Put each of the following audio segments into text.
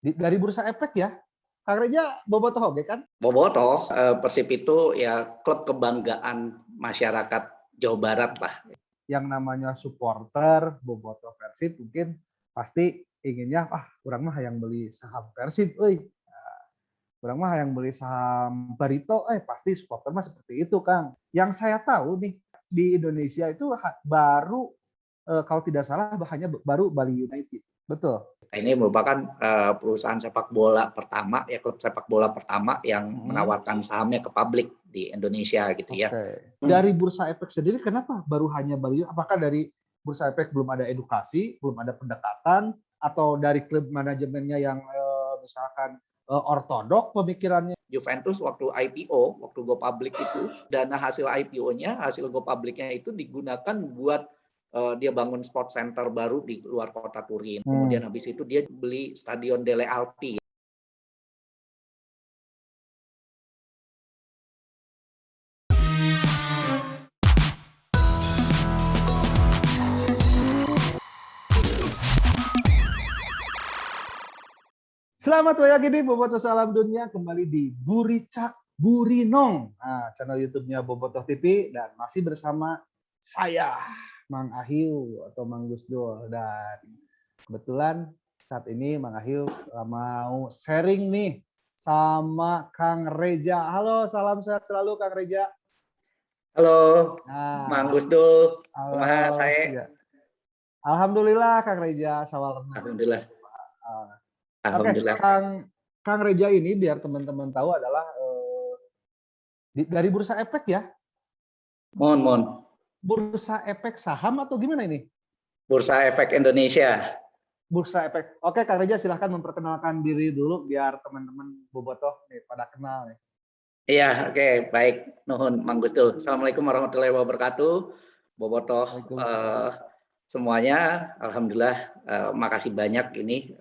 Dari Bursa Efek ya? Kang Reja bobotoh oge kan? Bobotoh, Persib itu ya klub kebanggaan masyarakat Jawa Barat lah. Yang namanya supporter bobotoh Persib mungkin pasti inginnya, urang mah hayang beli saham Persib euy. Urang mah hayang beli saham Barito, pasti supporter mah seperti itu, Kang. Yang saya tahu nih, di Indonesia itu baru kalau tidak salah hanya baru Bali United. Betul? Ini merupakan perusahaan sepak bola pertama, ya klub sepak bola pertama yang menawarkan sahamnya ke publik di Indonesia gitu ya. Oke. Dari Bursa Efek sendiri kenapa baru hanya Bali? Apakah dari Bursa Efek belum ada edukasi, belum ada pendekatan, atau dari klub manajemennya yang misalkan ortodok pemikirannya? Juventus waktu IPO, waktu go public itu, dana hasil IPO-nya, hasil go public-nya itu digunakan buat dia bangun sport center baru di luar kota Turin. Kemudian habis itu dia beli Stadion Delle Alpi. Selamat pagi nih Bobotoh Salam Dunia, kembali di Buricak Burinong. Nah, channel YouTube-nya Bobotoh TV dan masih bersama saya Mang Ahyu atau Mang Gusdul, dan kebetulan saat ini Mang Ahyu mau sharing nih sama Kang Reja. Halo, salam sehat selalu Kang Reja. Halo, Mang Nah, Gusdul, kumaha halo. saya? Ya. Alhamdulillah Kang Reja, sawal. Alhamdulillah. Oke, Alhamdulillah. Kang Reja ini biar teman-teman tahu adalah dari Bursa Efek ya? Mohon. Bursa Efek saham atau gimana ini? Bursa Efek Indonesia. Bursa Efek. Oke, Kang Reja silahkan memperkenalkan diri dulu biar teman-teman bobotoh nih pada kenal nih. Iya, oke, baik. Nuhun, Mang Gusdul. Assalamualaikum warahmatullahi wabarakatuh. Bobotoh semuanya, alhamdulillah, makasih banyak ini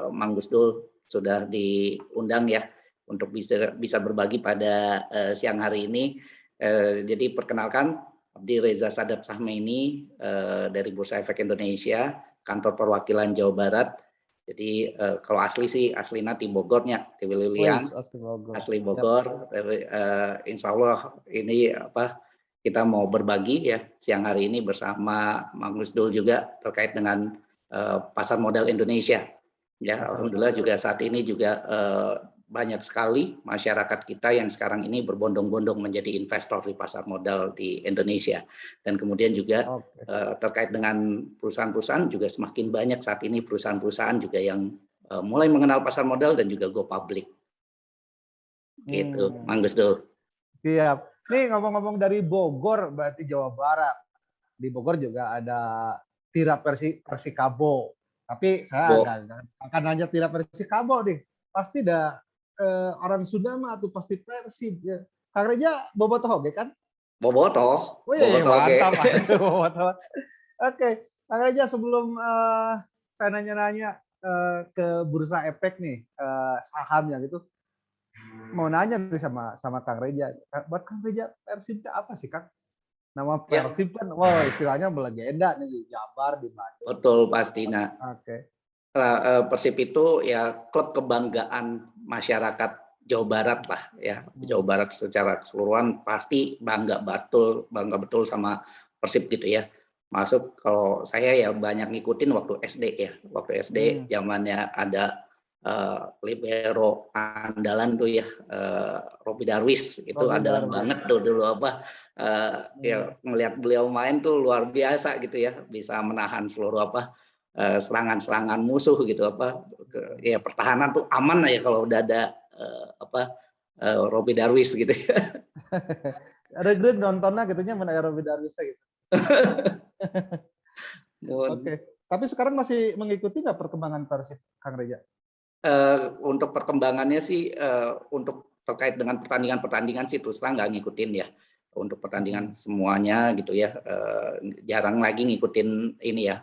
Mang Gusdul sudah diundang ya untuk bisa berbagi pada siang hari ini. Jadi perkenalkan, Abdi Reza Sadat Sahmaini dari Bursa Efek Indonesia, kantor perwakilan Jawa Barat. Jadi kalau asli sih aslina di Bogornya, di Wililiang, asli Bogor. Insya Allah ini kita mau berbagi ya siang hari ini bersama Mang Gusdul juga terkait dengan pasar modal Indonesia. Ya, alhamdulillah juga saat ini juga banyak sekali masyarakat kita yang sekarang ini berbondong-bondong menjadi investor di pasar modal di Indonesia. Dan kemudian juga terkait dengan perusahaan-perusahaan juga semakin banyak saat ini perusahaan-perusahaan juga yang mulai mengenal pasar modal dan juga go public. Gitu, Mang Gusdul. Siap. Nih ngomong-ngomong dari Bogor, berarti Jawa Barat. Di Bogor juga ada Tira Persikabo. Tapi saya akan nanya Tira Persikabo nih. Pasti ada orang Sunda mah atau pasti Persib ya. Kang Reja bobotoh oge kan? Bobotoh. Mantap. Bobotoh. Oke, Kang Reja sebelum saya nanya-nanya ke Bursa Efek nih, sahamnya gitu. Mau nanya nih sama Kang Reja. Buat Kang Reja, Persib itu apa sih, Kang? Nama Persib kan, istilahnya melegenda nih di Jabar, di Bandung. Betul pasti. Nah, Persib itu ya klub kebanggaan masyarakat Jawa Barat lah ya. Jawa Barat secara keseluruhan pasti bangga betul sama Persib gitu ya. Masuk kalau saya ya banyak ngikutin waktu SD ya. Waktu SD zamannya ada libero andalan tuh ya, Robby Darwish itu andalan banget tuh dulu ya ngelihat beliau main tuh luar biasa gitu ya, bisa menahan seluruh serangan-serangan musuh gitu ya, pertahanan tuh aman ya kalau udah ada Robby Darwish gitu ya. Regret nontonnya gitunya mana Robby Darwish gitu. Oke. Tapi sekarang masih mengikuti nggak perkembangan Persib, Kang Reja? Untuk perkembangannya sih untuk terkait dengan pertandingan sih terus terang nggak ngikutin ya untuk pertandingan semuanya gitu ya, jarang lagi ngikutin ini ya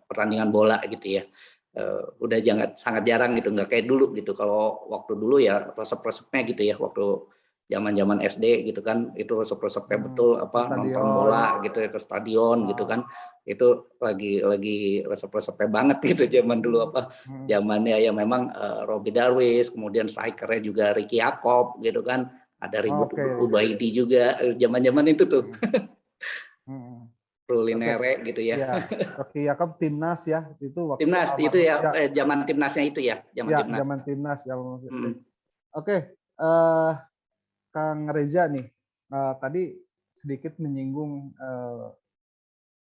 pertandingan bola gitu ya, udah sangat jarang gitu, nggak kayak dulu gitu. Kalau waktu dulu ya resep-resepnya gitu ya, waktu zaman-zaman SD gitu kan, itu resep-resepnya betul nonton bola gitu ya, ke stadion gitu kan, itu lagi resep-resepnya banget gitu zaman dulu zamannya ya memang Robby Darwish, kemudian strikernya juga Ricky Yacob gitu kan, ada Ribut Ubaidi juga zaman-zaman itu tuh. Rulinere gitu ya. Ya, Rocky Yacob timnas ya, itu waktu timnas itu ya, zaman timnasnya itu ya, zaman timnas ya. Oke, Kang Reza nih, tadi sedikit menyinggung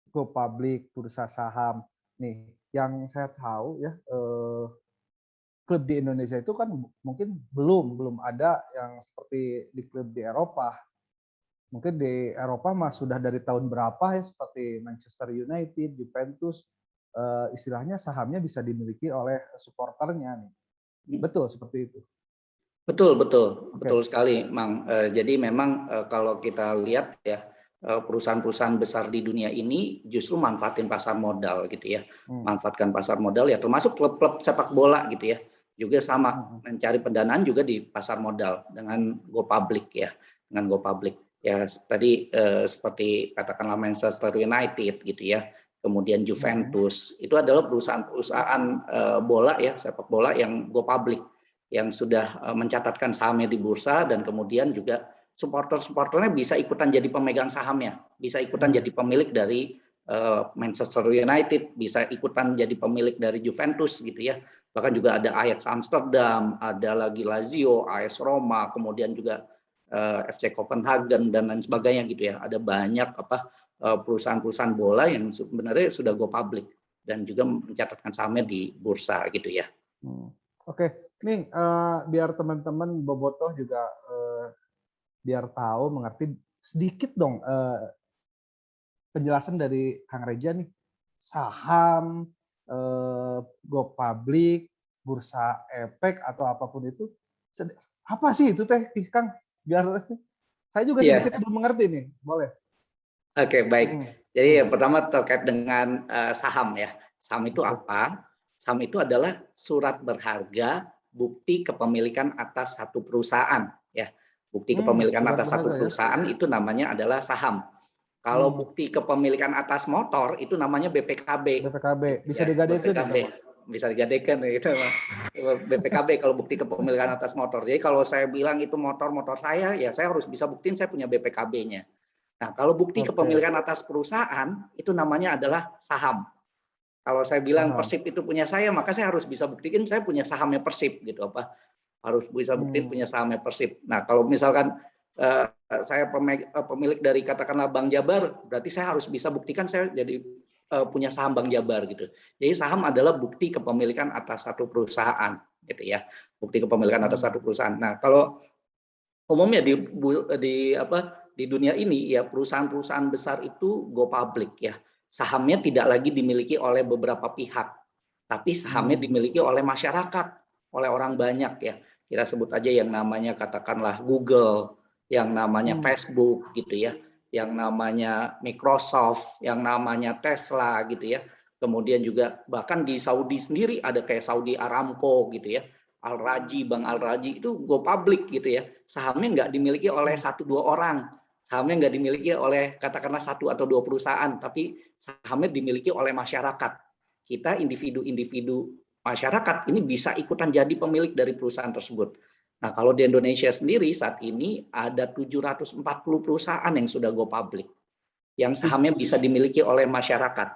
Go Public, bursa saham. Nih, yang saya tahu ya, klub di Indonesia itu kan mungkin belum ada yang seperti di klub di Eropa. Mungkin di Eropa mah sudah dari tahun berapa ya, seperti Manchester United, Juventus, istilahnya sahamnya bisa dimiliki oleh supporternya nih. Betul seperti itu. Betul sekali, Mang. Jadi memang kalau kita lihat ya, perusahaan-perusahaan besar di dunia ini justru manfaatin pasar modal gitu ya, manfaatkan pasar modal ya, termasuk klub-klub sepak bola gitu ya, juga sama mencari pendanaan juga di pasar modal dengan go public ya, dengan go public ya. Tadi seperti katakanlah Manchester United gitu ya, kemudian Juventus, itu adalah perusahaan-perusahaan bola ya, sepak bola yang go public, yang sudah mencatatkan sahamnya di bursa, dan kemudian juga supporternya bisa ikutan jadi pemegang sahamnya, bisa ikutan jadi pemilik dari Manchester United, bisa ikutan jadi pemilik dari Juventus gitu ya. Bahkan juga ada Ajax Amsterdam, ada lagi Lazio, AS Roma, kemudian juga FC Copenhagen dan lain sebagainya gitu ya. Ada banyak perusahaan-perusahaan bola yang sebenarnya sudah go public dan juga mencatatkan sahamnya di bursa gitu ya. Oke, nih biar teman-teman Bobotoh juga biar tahu, mengerti sedikit dong penjelasan dari Kang Reza nih, saham, go public, bursa efek atau apapun itu, apa sih itu teh, Kang? Biar saya juga sedikit belum mengerti nih, boleh? Oke, baik. Jadi yang pertama terkait dengan saham ya. Saham itu apa? Saham itu adalah surat berharga bukti kepemilikan atas satu perusahaan ya. Bukti kepemilikan atas satu perusahaan itu namanya adalah saham. Kalau bukti kepemilikan atas motor itu namanya BPKB. Bisa digadekan. Bisa digadekan gitu. BPKB kalau bukti kepemilikan atas motor. Jadi kalau saya bilang itu motor saya, ya saya harus bisa buktiin saya punya BPKB-nya. Nah, kalau bukti kepemilikan atas perusahaan itu namanya adalah saham. Kalau saya bilang Persib itu punya saya, maka saya harus bisa buktikan saya punya sahamnya Persib gitu harus bisa buktiin punya sahamnya Persib. Nah, kalau misalkan saya pemilik dari katakanlah Bank Jabar, berarti saya harus bisa buktikan saya jadi punya saham Bank Jabar gitu. Jadi saham adalah bukti kepemilikan atas satu perusahaan gitu ya. Bukti kepemilikan atas satu perusahaan. Nah, kalau umumnya di dunia ini ya, perusahaan-perusahaan besar itu go public ya. Sahamnya tidak lagi dimiliki oleh beberapa pihak, tapi sahamnya dimiliki oleh masyarakat, oleh orang banyak ya. Kita sebut aja yang namanya katakanlah Google, yang namanya Facebook gitu ya, yang namanya Microsoft, yang namanya Tesla gitu ya. Kemudian juga bahkan di Saudi sendiri ada kayak Saudi Aramco gitu ya. Bang Al-Raji itu go public gitu ya. Sahamnya nggak dimiliki oleh 1-2 orang. Sahamnya nggak dimiliki oleh katakanlah 1 atau 2 perusahaan, tapi sahamnya dimiliki oleh masyarakat. Kita individu-individu masyarakat ini bisa ikutan jadi pemilik dari perusahaan tersebut. Nah, kalau di Indonesia sendiri saat ini ada 740 perusahaan yang sudah go public, yang sahamnya bisa dimiliki oleh masyarakat.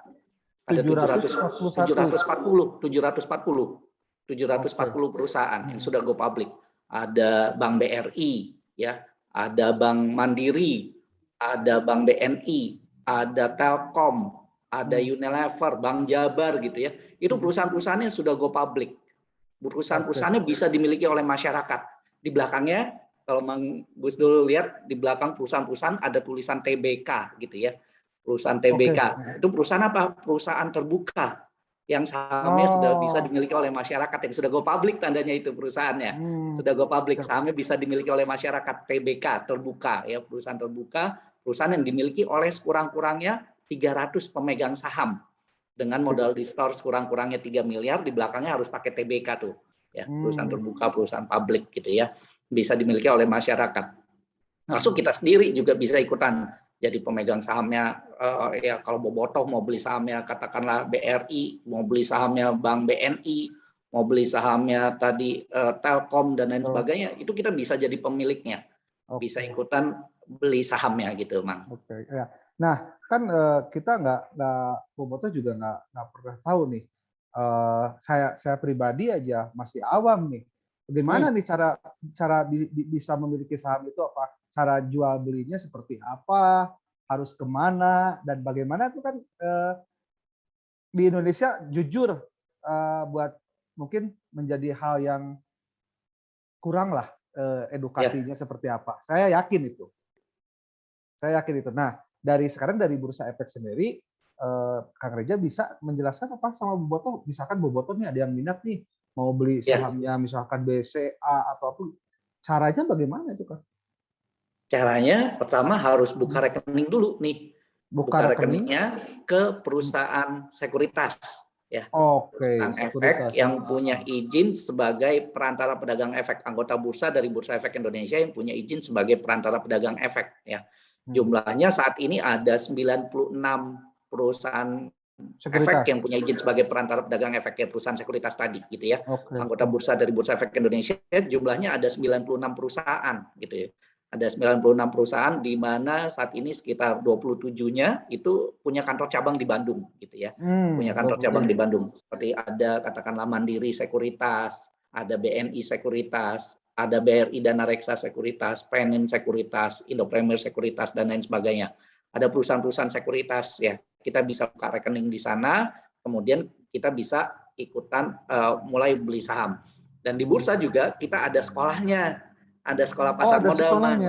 Ada 740 perusahaan yang sudah go public. Ada Bank BRI, ya, ada Bank Mandiri, ada Bank BNI, ada Telkom, ada Unilever, Bank Jabar gitu ya. Itu perusahaan-perusahaan yang sudah go public. Perusahaan-perusahaannya bisa dimiliki oleh masyarakat. Di belakangnya, kalau Mang Gus dulu lihat, di belakang perusahaan-perusahaan ada tulisan TBK gitu ya. Perusahaan TBK. Itu perusahaan apa? Perusahaan terbuka yang sahamnya sudah bisa dimiliki oleh masyarakat, yang sudah go public, tandanya itu perusahaannya sudah go public, sahamnya bisa dimiliki oleh masyarakat. TBK, terbuka ya, perusahaan terbuka, perusahaan yang dimiliki oleh sekurang-kurangnya 300 pemegang saham dengan modal di store sekurang-kurangnya 3 miliar, di belakangnya harus pakai TBK tuh ya, perusahaan terbuka, perusahaan publik gitu ya, bisa dimiliki oleh masyarakat. Termasuk kita sendiri juga bisa ikutan jadi pemegang sahamnya. Ya kalau bobotoh mau beli sahamnya katakanlah BRI, mau beli sahamnya Bank BNI, mau beli sahamnya tadi Telkom dan lain sebagainya, itu kita bisa jadi pemiliknya, bisa ikutan beli sahamnya gitu, Mang. Oke, ya. Nah, kan kita nggak bobotoh juga nggak pernah tahu nih. Saya pribadi aja masih awam nih. Bagaimana nih cara bisa memiliki saham itu? Apa cara jual belinya seperti apa? Harus kemana dan bagaimana itu kan di Indonesia jujur buat mungkin menjadi hal yang kurang lah edukasinya seperti apa. Saya yakin itu. Nah, sekarang dari Bursa Efek sendiri, Kang Reja bisa menjelaskan apa sama bobotoh? Misalkan bobotoh nih ada yang minat nih mau beli sahamnya misalkan BCA atau apa, caranya bagaimana itu, Kang? Caranya pertama harus buka rekening dulu nih. Buka rekeningnya ke perusahaan sekuritas ya. Perusahaan efek yang punya izin sebagai perantara pedagang efek, anggota bursa dari Bursa Efek Indonesia yang punya izin sebagai perantara pedagang efek ya. Jumlahnya saat ini ada 96 perusahaan efek yang punya izin sebagai perantara pedagang efek ya, perusahaan sekuritas tadi gitu ya. Anggota bursa dari Bursa Efek Indonesia jumlahnya ada 96 perusahaan gitu ya. Ada 96 perusahaan di mana saat ini sekitar 27-nya itu punya kantor cabang di Bandung gitu ya. Punya kantor cabang di Bandung. Seperti ada katakanlah Mandiri Sekuritas, ada BNI Sekuritas, ada BRI Dana Reksa Sekuritas, Penin Sekuritas, Indo Premier Sekuritas dan lain sebagainya. Ada perusahaan-perusahaan sekuritas ya. Kita bisa buka rekening di sana, kemudian kita bisa ikutan mulai beli saham. Dan di bursa juga kita ada sekolahnya. Ada sekolah pasar modal, Mang.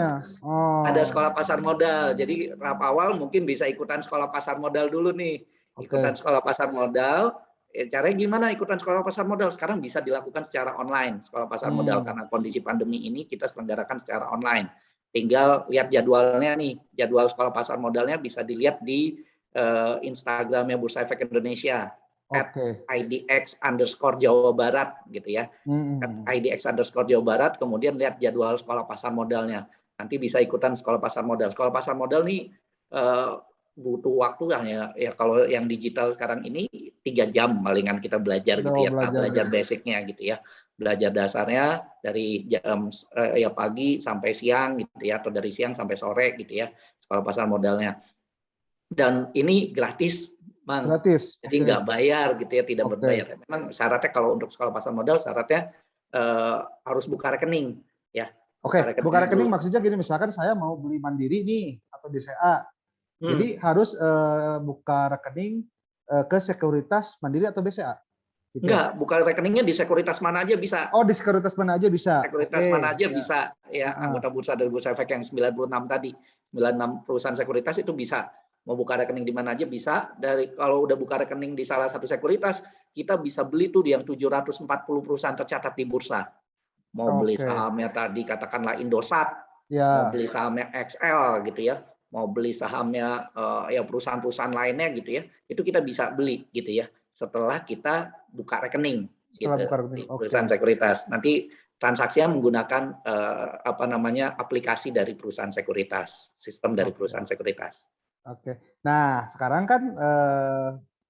Ada sekolah pasar modal. Jadi tahap awal mungkin bisa ikutan sekolah pasar modal dulu nih. Ikutan sekolah pasar modal. Caranya gimana ikutan sekolah pasar modal? Sekarang bisa dilakukan secara online. Sekolah pasar modal karena kondisi pandemi ini kita selenggarakan secara online. Tinggal lihat jadwalnya nih. Jadwal sekolah pasar modalnya bisa dilihat di Instagramnya Bursa Efek Indonesia. @idx_Jawa Barat gitu ya. @idx_Jawa Barat, kemudian lihat jadwal sekolah pasar modalnya. Nanti bisa ikutan sekolah pasar modal. Sekolah pasar modal nih butuh waktu ya kalau yang digital sekarang ini 3 jam palingan kita belajar gitu ya, belajar basicnya gitu ya. Belajar dasarnya dari jam pagi sampai siang gitu ya, atau dari siang sampai sore gitu ya, sekolah pasar modalnya. Dan ini gratis, Mang. Gratis. Jadi nggak bayar gitu ya, tidak berbayar. Memang syaratnya kalau untuk sekolah pasar modal syaratnya harus buka rekening ya. Buka rekening maksudnya gini, misalkan saya mau beli Mandiri nih atau BCA. Jadi harus buka rekening ke sekuritas Mandiri atau BCA. Gitu. Enggak, buka rekeningnya di sekuritas mana aja bisa. Oh, di sekuritas mana aja bisa. Sekuritas mana aja bisa. Ya, anggota bursa dari Bursa Efek yang 96 tadi. 96 perusahaan sekuritas itu bisa. Mau buka rekening di mana aja bisa. Kalau udah buka rekening di salah satu sekuritas, kita bisa beli tuh yang 740 perusahaan tercatat di bursa. Mau beli sahamnya tadi katakanlah Indosat, mau beli sahamnya XL gitu ya, mau beli sahamnya ya perusahaan-perusahaan lainnya gitu ya, itu kita bisa beli gitu ya. Setelah kita buka rekening gitu, di perusahaan sekuritas. Nanti transaksinya menggunakan aplikasi dari perusahaan sekuritas, sistem dari perusahaan sekuritas. Nah sekarang kan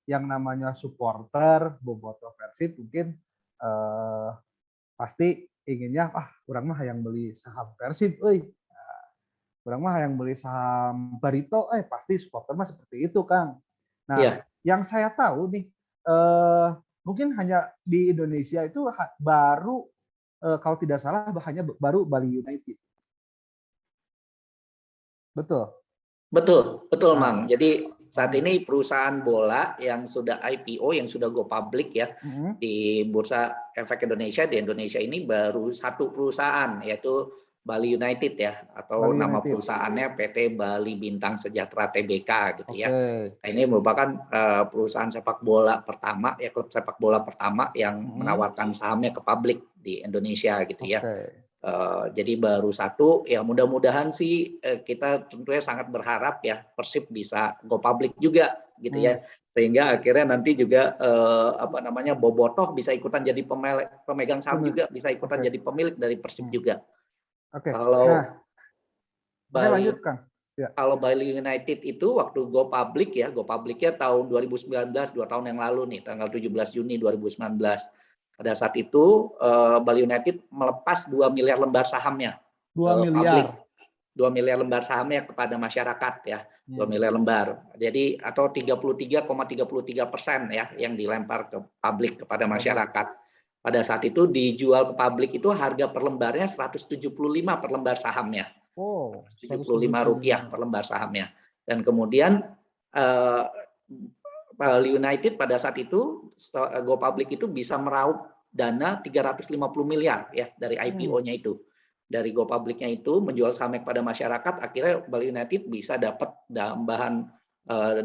yang namanya supporter bobotoh Persib mungkin pasti inginnya kurang mah yang beli saham Persib, kurang mah yang beli saham Barito, pasti supporter mah seperti itu, Kang. Nah, yang saya tahu nih, mungkin hanya di Indonesia itu baru kalau tidak salah hanya baru Bali United. Betul? Betul, Mang. Jadi saat ini perusahaan bola yang sudah IPO, yang sudah go public ya, di Bursa Efek Indonesia, di Indonesia ini baru satu perusahaan, yaitu Bali United ya, atau nama perusahaannya PT Bali Bintang Sejahtera Tbk gitu ya. Nah, ini merupakan perusahaan sepak bola pertama ya, klub sepak bola pertama yang menawarkan sahamnya ke publik di Indonesia gitu ya. Jadi baru satu, ya mudah-mudahan sih kita tentunya sangat berharap ya Persib bisa go public juga gitu ya, sehingga akhirnya nanti juga bobotoh bisa ikutan jadi pemegang saham juga, bisa ikutan jadi pemilik dari Persib juga. Oke, Bali lanjut Kang. Ya. Kalau Bali United itu waktu go public ya, go public-nya tahun 2019, 2 tahun yang lalu nih, tanggal 17 Juni 2019. Pada saat itu Bali United melepas 2 miliar lembar sahamnya 2 ke publik, miliar. 2 miliar lembar sahamnya kepada masyarakat ya, 2 Hmm. miliar lembar. Jadi atau 33,33% ya yang dilempar ke publik kepada masyarakat. Pada saat itu dijual ke publik itu harga per lembarnya 175 per lembar sahamnya. Oh, Rp175 per lembar sahamnya. Dan kemudian Bali United pada saat itu go public itu bisa meraup dana 350 miliar ya dari IPO-nya itu. Dari go public-nya itu menjual saham kepada masyarakat, akhirnya Bali United bisa dapat tambahan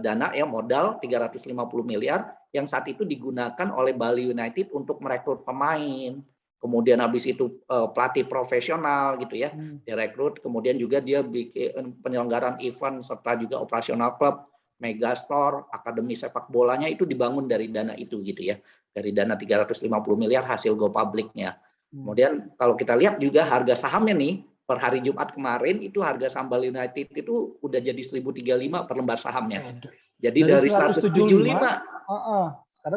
dana ya modal 350 miliar yang saat itu digunakan oleh Bali United untuk merekrut pemain. Kemudian habis itu pelatih profesional gitu ya, direkrut. Kemudian juga dia bikin penyelenggaraan event serta juga operasional klub, megastore, akademi sepak bolanya itu dibangun dari dana itu gitu ya, dari dana 350 miliar hasil go public-nya. Kemudian kalau kita lihat juga harga sahamnya nih per hari Jumat kemarin itu harga saham Bali United itu udah jadi 1.035 per lembar sahamnya. Jadi dari 175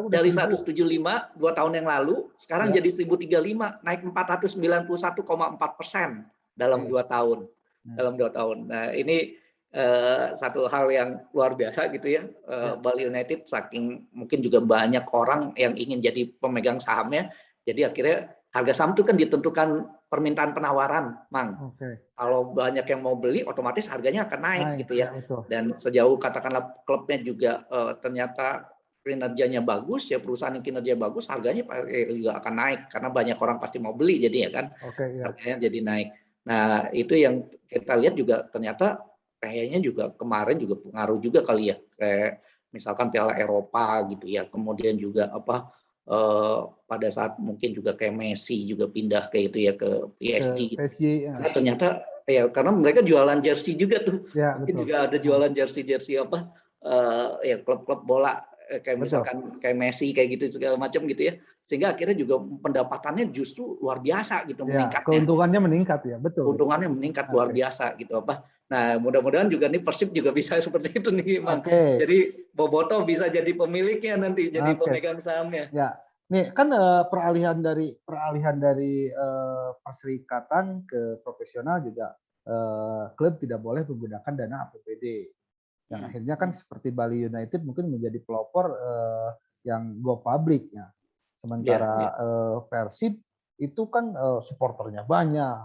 dari 175 2 tahun yang lalu sekarang jadi 1035, naik 491,4% dalam 2 tahun. Dalam 2 tahun. Nah, ini satu hal yang luar biasa gitu ya. Bali United saking mungkin juga banyak orang yang ingin jadi pemegang sahamnya. Jadi akhirnya harga saham itu kan ditentukan permintaan penawaran, Mang. Kalau banyak yang mau beli otomatis harganya akan naik gitu ya. Dan sejauh katakanlah klubnya juga ternyata kinerjanya bagus ya, perusahaan yang kinerja bagus harganya juga akan naik karena banyak orang pasti mau beli jadi ya kan, harganya jadi naik. Nah itu yang kita lihat juga ternyata kayaknya juga kemarin juga pengaruh juga kali ya, kayak misalkan Piala Eropa gitu ya, kemudian juga pada saat mungkin juga kayak Messi juga pindah ke itu ya ke PSG gitu. Karena ternyata ya karena mereka jualan jersey juga tuh, mungkin juga ada jualan jersey ya klub-klub bola kayak misalkan kayak Messi kayak gitu segala macam gitu ya, sehingga akhirnya juga pendapatannya justru luar biasa gitu meningkatnya. Keuntungannya meningkat ya, betul. Keuntungannya meningkat luar biasa gitu apa. Nah mudah-mudahan juga nih Persib juga bisa seperti itu nih, Mang. Jadi Boboto bisa jadi pemiliknya nanti, jadi pemegang sahamnya. Ya, nih kan peralihan dari perserikatan ke profesional juga klub tidak boleh menggunakan dana APBD. Yang akhirnya kan seperti Bali United mungkin menjadi pelopor yang go public ya. Sementara Persib itu kan supporternya banyak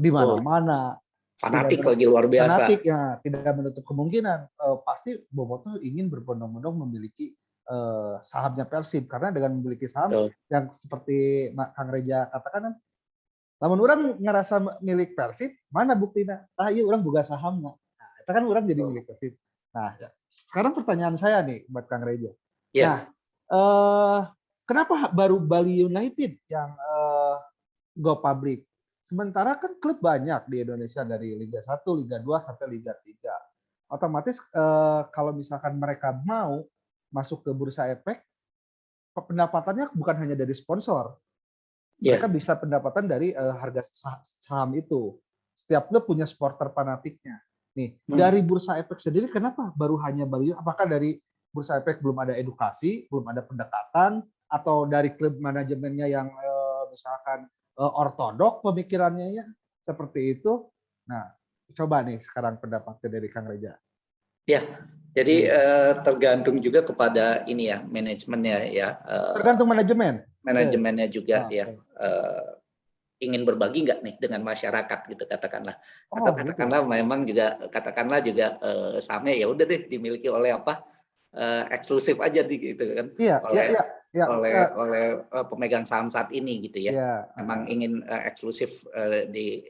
di mana-mana. Fanatik lagi luar biasa. Fanatik ya, tidak menutup kemungkinan pasti Bobotoh ingin berbondong-bondong memiliki sahamnya Persib karena dengan memiliki saham yang seperti Kang Reja katakan kan, lamun orang ngerasa milik Persib, mana buktinya? Iya orang boga sahamnya. Nah, itu kan orang jadi milik Persib. Nah, sekarang pertanyaan saya nih buat Kang Reja. Nah, kenapa baru Bali United yang go public? Sementara kan klub banyak di Indonesia dari Liga 1, Liga 2 sampai Liga 3. Otomatis kalau misalkan mereka mau masuk ke bursa efek, pendapatannya bukan hanya dari sponsor. Mereka bisa pendapatan dari harga saham itu. Setiap klub punya supporter fanatiknya. Nih, dari bursa efek sendiri kenapa baru hanya Bali? Apakah dari bursa efek belum ada edukasi, belum ada pendekatan, atau dari klub manajemennya yang misalkan ortodok pemikirannya ya seperti itu? Nah, coba nih sekarang pendapatnya dari Kang Reja. Ya, jadi tergantung juga kepada ini ya manajemennya ya. Tergantung manajemen. Manajemennya juga ya. Ingin berbagi nggak nih dengan masyarakat gitu katakanlah. Atau katakanlah memang juga katakanlah juga sahamnya ya udah deh dimiliki oleh eksklusif aja gitu kan. Oleh pemegang saham saat ini gitu ya. Memang ingin eksklusif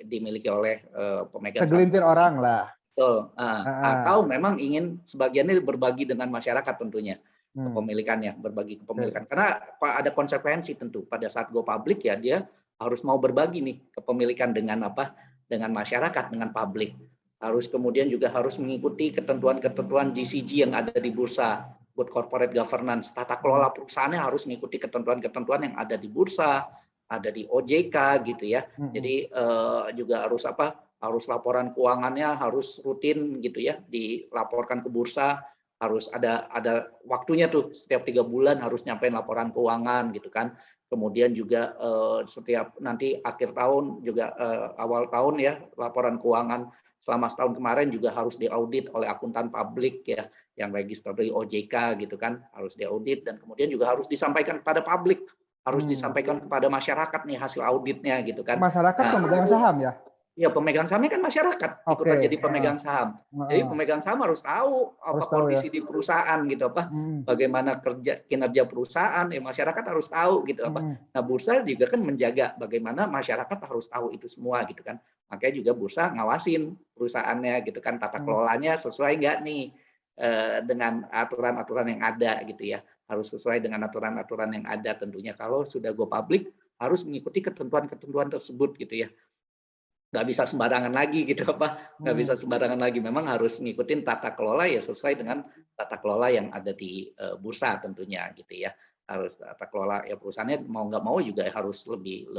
dimiliki oleh pemegang segelintir saham. orang lah. Betul. Atau memang ingin sebagiannya berbagi dengan masyarakat tentunya. Kepemilikannya, berbagi kepemilikan. Karena ada konsekuensi tentu pada saat go public ya dia harus mau berbagi nih kepemilikan dengan dengan masyarakat, dengan publik. Harus kemudian juga harus mengikuti ketentuan-ketentuan GCG yang ada di bursa, Good Corporate Governance. Tata kelola perusahaannya harus mengikuti ketentuan-ketentuan yang ada di bursa, ada di OJK gitu ya. Jadi juga harus harus laporan keuangannya harus rutin gitu ya, dilaporkan ke bursa, harus ada waktunya tuh setiap 3 bulan harus nyampein laporan keuangan gitu kan. Kemudian juga setiap nanti akhir tahun juga awal tahun ya laporan keuangan selama setahun kemarin juga harus diaudit oleh akuntan publik ya yang register dari OJK gitu kan, harus diaudit dan kemudian juga harus disampaikan kepada publik, harus disampaikan kepada masyarakat nih hasil auditnya gitu kan. Masyarakat Nah, pemegang saham ya? ya pemegang sahamnya kan masyarakat, ikutan Oke. jadi pemegang saham. Jadi pemegang saham harus tahu apa Harus tahu ya. kondisi di perusahaan gitu apa, bagaimana kinerja perusahaan, ya masyarakat harus tahu gitu apa. Nah, bursa juga kan menjaga bagaimana masyarakat harus tahu itu semua gitu kan. Makanya juga bursa ngawasin perusahaannya gitu kan, tata kelolanya sesuai nggak nih dengan aturan-aturan yang ada gitu ya. Harus sesuai dengan aturan-aturan yang ada tentunya. Kalau sudah go public harus mengikuti ketentuan-ketentuan tersebut gitu ya. Nggak bisa sembarangan lagi gitu apa, nggak bisa sembarangan lagi. Memang harus ngikutin tata kelola ya sesuai dengan tata kelola yang ada di bursa tentunya gitu ya. Harus tata kelola ya perusahaannya mau nggak mau juga harus lebih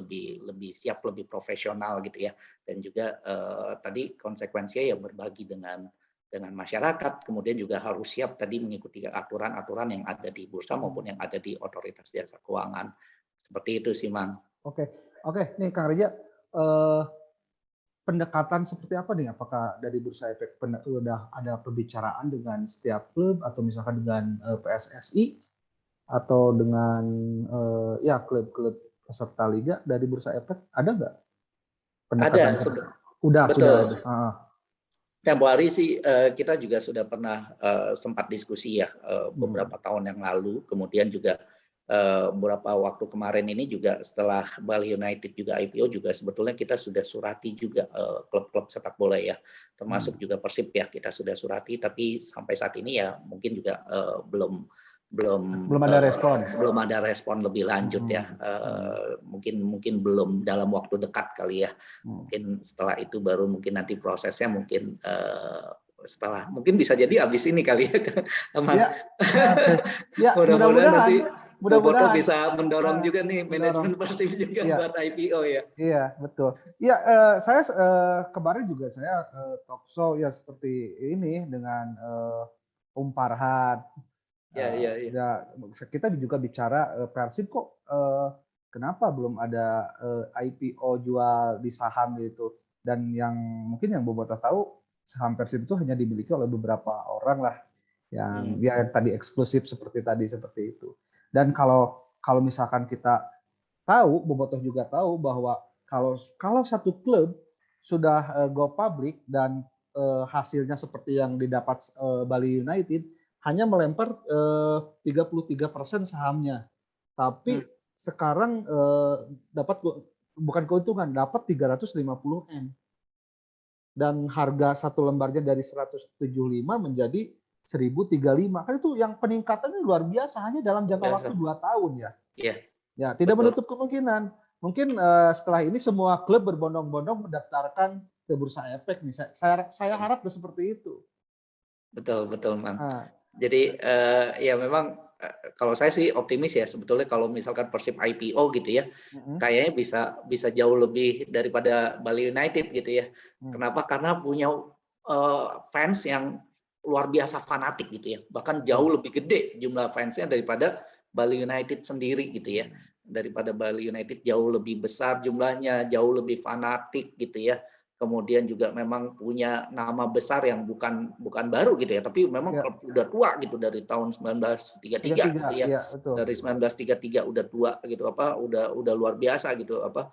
siap, lebih profesional gitu ya. Dan juga tadi konsekuensinya ya berbagi dengan masyarakat, kemudian juga harus siap tadi mengikuti aturan-aturan yang ada di bursa maupun yang ada di otoritas jasa keuangan. Seperti itu sih, Mang. Oke, nih Kang Reja, eh, pendekatan seperti apa nih? Apakah dari Bursa Efek udah ada pembicaraan dengan setiap klub atau misalkan dengan PSSI atau dengan ya klub-klub peserta liga dari Bursa Efek ada nggak pendekatan? Ada, Udah, betul. sudah ada. Tempo hari sih kita juga sudah pernah sempat diskusi ya beberapa tahun yang lalu. Kemudian juga beberapa waktu kemarin ini juga setelah Bali United juga IPO juga sebetulnya kita sudah surati juga klub-klub sepak bola ya, termasuk juga Persib ya kita sudah surati. Tapi sampai saat ini ya mungkin juga belum ada respon lebih lanjut ya. Mungkin belum dalam waktu dekat kali ya. Mungkin setelah itu baru mungkin nanti prosesnya mungkin setelah mungkin bisa jadi habis ini kali ya, Mas. Ya, mudah-mudahan bisa mendorong juga nih manajemen Persib juga buat IPO ya. Iya, betul. Iya, saya kemarin juga saya talk show ya seperti ini dengan Farhan. Ya, kita juga bicara Persib kok kenapa belum ada IPO jual di saham gitu. Dan yang mungkin yang Bobotoh tahu saham Persib itu hanya dimiliki oleh beberapa orang lah yang ya tadi eksklusif seperti itu. Dan kalau misalkan kita tahu, Bobotoh juga tahu bahwa kalau satu klub sudah go public dan hasilnya seperti yang didapat Bali United hanya melempar 33% sahamnya. Tapi sekarang dapat bukan keuntungan, dapat 350 M. Dan harga satu lembarnya dari 175 menjadi 1035. Kan itu yang peningkatannya luar biasa hanya dalam jangka waktu 2 tahun ya. Iya. Ya, tidak menutup kemungkinan. Mungkin setelah ini semua klub berbondong-bondong mendaftarkan ke Bursa Efek nih. Saya harap seperti itu. Betul, Mang. Jadi ya memang kalau saya sih optimis ya sebetulnya kalau misalkan Persib IPO gitu ya, kayaknya bisa jauh lebih daripada Bali United gitu ya. Kenapa? Karena punya fans yang luar biasa fanatik gitu ya. Bahkan jauh lebih gede jumlah fansnya daripada Bali United sendiri gitu ya. Daripada Bali United jauh lebih besar jumlahnya, jauh lebih fanatik gitu ya. Kemudian juga memang punya nama besar yang bukan baru gitu ya, tapi memang klub udah tua gitu dari tahun 1933 gitu ya. Ya, dari 1933 udah tua gitu apa, udah luar biasa gitu apa.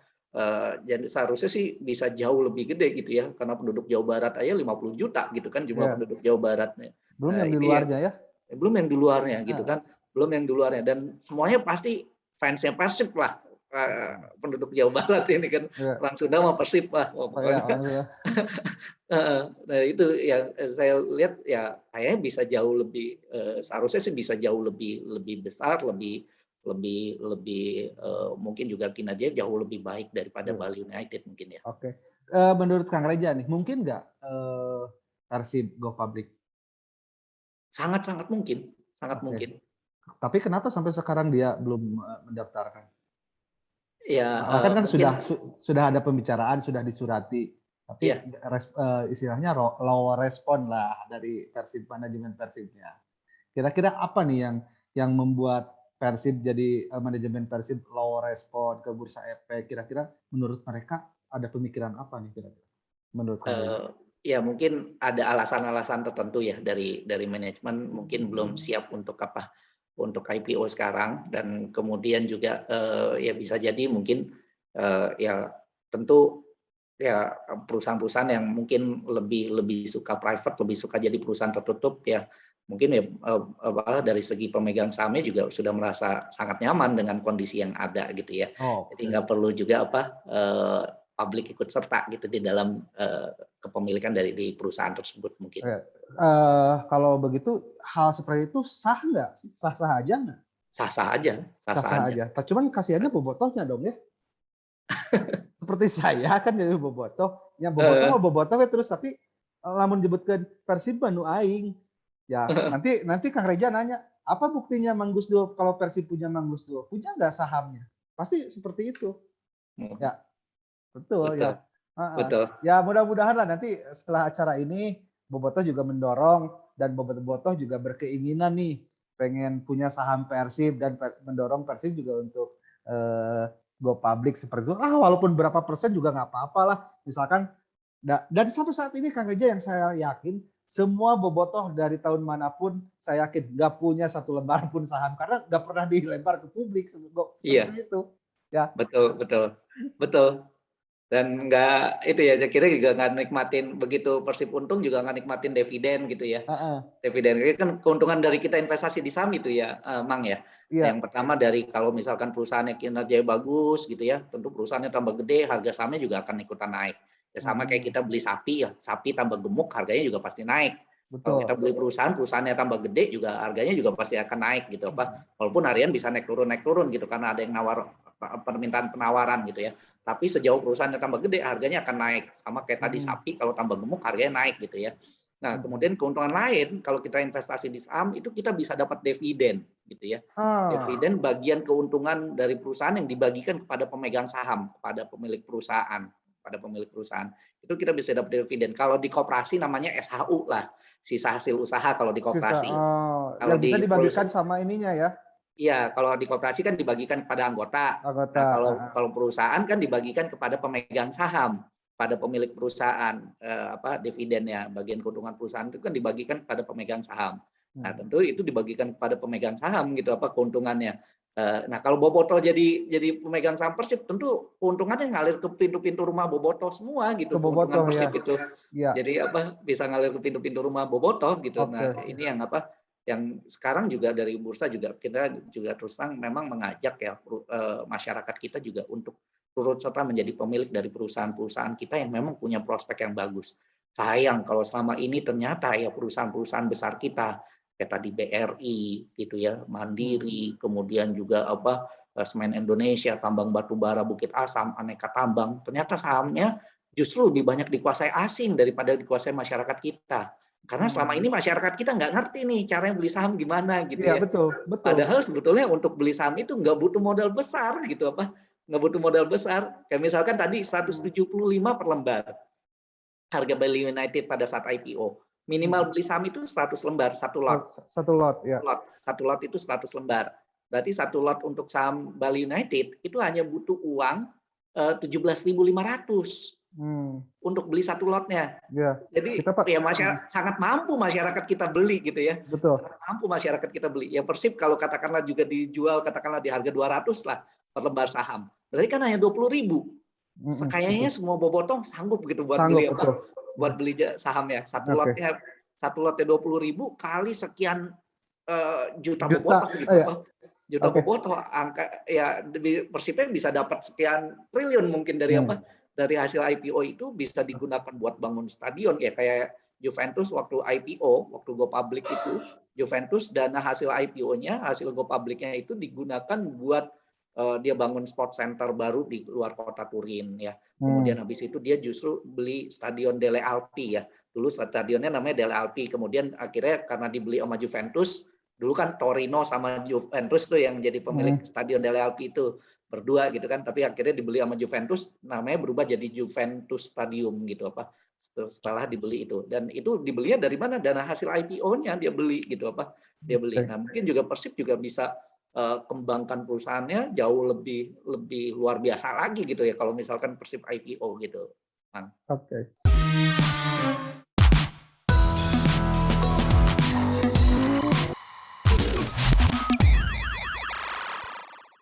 Jadi seharusnya sih bisa jauh lebih gede gitu ya, karena penduduk Jawa Barat aja 50 juta gitu kan jumlah penduduk Jawa Baratnya. Belum yang di luarnya ya? Belum yang di luarnya gitu kan, belum yang di luarnya dan semuanya pasti fansnya Persib lah. Penduduk Jawa Barat ini kan orang Sunda mau Persib lah pokoknya. Nah itu yang saya lihat ya kayaknya bisa jauh lebih seharusnya sih bisa jauh lebih besar, lebih mungkin juga kinerja jauh lebih baik daripada Bali United mungkin ya. Oke. Menurut Kang Reja nih mungkin nggak Persib go public? Sangat mungkin, mungkin. Tapi kenapa sampai sekarang dia belum mendaftarkan? Ya, kan sudah ada pembicaraan, sudah disurati. tapi Iya. istilahnya low respon lah dari manajemen Persibnya. Kira-kira apa nih yang membuat Persib jadi manajemen Persib low respon ke Bursa Efek? Kira-kira menurut mereka ada pemikiran apa nih kira-kira? Menurut Kang Reza? Ya mungkin ada alasan-alasan tertentu ya dari manajemen mungkin belum siap untuk untuk IPO sekarang, dan kemudian juga ya bisa jadi mungkin ya tentu ya perusahaan-perusahaan yang mungkin lebih suka private, lebih suka jadi perusahaan tertutup ya mungkin ya dari segi pemegang sahamnya juga sudah merasa sangat nyaman dengan kondisi yang ada gitu ya. Jadi Oke. nggak perlu juga publik ikut serta gitu di dalam kepemilikan di perusahaan tersebut mungkin. Kalau begitu hal seperti itu sah nggak sih? Sah-sah aja nggak? Sah-sah aja, sah-sah Sah-sah aja. aja. Cuman kasihannya bobotohnya dong ya. Seperti saya kan jadi bobotoh. Yang bobotoh mah bobotoh we terus, tapi lamun nyebutkeun Persib nu aing. Ya, nanti Kang Reja nanya, apa buktinya Mang Gusdur kalau Persib punya Mang Gusdur? Punya nggak sahamnya? Pasti seperti itu. Ya, betul Betul, ya. Heeh. betul. Ya mudah-mudahan lah nanti setelah acara ini Bobotoh juga mendorong dan Bobotoh juga berkeinginan nih pengen punya saham Persib dan mendorong Persib juga untuk go public seperti itu. Walaupun berapa persen juga nggak apa-apa lah. Misalkan dan sampai saat ini Kang Reja yang saya yakin semua bobotoh dari tahun manapun saya yakin nggak punya satu lembar pun saham karena nggak pernah dilempar ke publik Iya, seperti itu. Ya, betul, betul, betul. Dan nggak itu ya, saya kira juga nggak nikmatin begitu Persib untung juga nggak nikmatin dividen gitu ya. Dividen itu kan keuntungan dari kita investasi di saham itu ya, Mang ya. iya. Yang pertama dari kalau misalkan perusahaannya kinerjanya bagus gitu ya, tentu perusahaannya tambah gede, harga sahamnya juga akan ikutan naik. Ya sama kayak kita beli sapi ya, sapi tambah gemuk harganya juga pasti naik. Kalau kita Betul. beli perusahaan, perusahaannya tambah gede juga harganya juga pasti akan naik gitu apa. Walaupun harian bisa naik turun gitu karena ada yang nawar permintaan penawaran gitu ya. Tapi sejauh perusahaannya tambah gede, harganya akan naik. Sama kayak tadi sapi, kalau tambah gemuk, harganya naik gitu ya. Nah, kemudian keuntungan lain, kalau kita investasi di saham, itu kita bisa dapat dividen gitu ya. Dividen bagian keuntungan dari perusahaan yang dibagikan kepada pemegang saham, kepada pemilik perusahaan. Itu kita bisa dapat dividen. Kalau di koperasi namanya SHU lah, sisa hasil usaha kalau di koperasi. Kalau Yang bisa di dibagikan sama ininya ya, Iya, kalau di koperasi kan dibagikan kepada anggota. anggota. Nah, kalau perusahaan kan dibagikan kepada pemegang saham, pada pemilik perusahaan, dividennya, bagian keuntungan perusahaan itu kan dibagikan kepada pemegang saham. Nah, tentu itu dibagikan kepada pemegang saham gitu keuntungannya. Nah, kalau Bobotoh jadi pemegang saham Persib, tentu keuntungannya ngalir ke pintu-pintu rumah Bobotoh semua gitu, Ke keuntungan Bobotoh ya. Persib itu. Iya. Jadi bisa ngalir ke pintu-pintu rumah Bobotoh gitu. Oke. Nah, ini yang sekarang juga dari bursa juga kita juga terus terang memang mengajak ya masyarakat kita juga untuk turut serta menjadi pemilik dari perusahaan-perusahaan kita yang memang punya prospek yang bagus. Sayang kalau selama ini ternyata ya perusahaan-perusahaan besar kita kayak tadi BRI gitu ya, Mandiri, kemudian juga Semen Indonesia, Tambang Batubara Bukit Asam, Aneka Tambang, ternyata sahamnya justru lebih banyak dikuasai asing daripada dikuasai masyarakat kita. Karena selama ini masyarakat kita nggak ngerti nih caranya beli saham gimana gitu Iya, ya. betul, betul. Padahal sebetulnya untuk beli saham itu nggak butuh modal besar gitu nggak butuh modal besar. Kayak misalkan tadi 175 per lembar harga Bali United pada saat IPO. Minimal beli saham itu 100 lembar, satu lot. Satu lot ya. Satu lot itu 100 lembar. Berarti satu lot untuk saham Bali United itu hanya butuh uang 17.500 untuk beli satu lotnya. Ya. Jadi ya sangat mampu masyarakat kita beli gitu ya. Betul. Sangat mampu masyarakat kita beli. Ya Persib kalau katakanlah juga dijual katakanlah di harga 200 lah per lembar saham. Berarti kan hanya 20.000. Kayaknya semua bobotoh sanggup gitu buat Sanggup, beli betul. buat beli saham ya. Satu lotnya 20.000 kali sekian juta bobotoh gitu. Juta bobotoh, angka ya Persibnya bisa dapat sekian triliun mungkin dari dari hasil IPO itu bisa digunakan buat bangun stadion ya kayak Juventus waktu IPO, waktu go public itu Juventus dana hasil IPO-nya, hasil go public-nya itu digunakan buat dia bangun sport center baru di luar kota Turin ya. Kemudian habis itu dia justru beli stadion Delle Alpi ya. Dulu stadionnya namanya Delle Alpi, kemudian akhirnya karena dibeli sama Juventus, dulu kan Torino sama Juventus tuh yang jadi pemilik stadion Delle Alpi itu. berdua gitu kan, tapi akhirnya dibeli sama Juventus, namanya berubah jadi Juventus Stadium gitu apa, setelah dibeli itu. Dan itu dibelinya dari mana? Dana hasil IPO-nya dia beli gitu apa, dia beli. Oke. Nah, mungkin juga Persib juga bisa kembangkan perusahaannya jauh lebih luar biasa lagi gitu ya kalau misalkan Persib IPO gitu. Bang. Oke.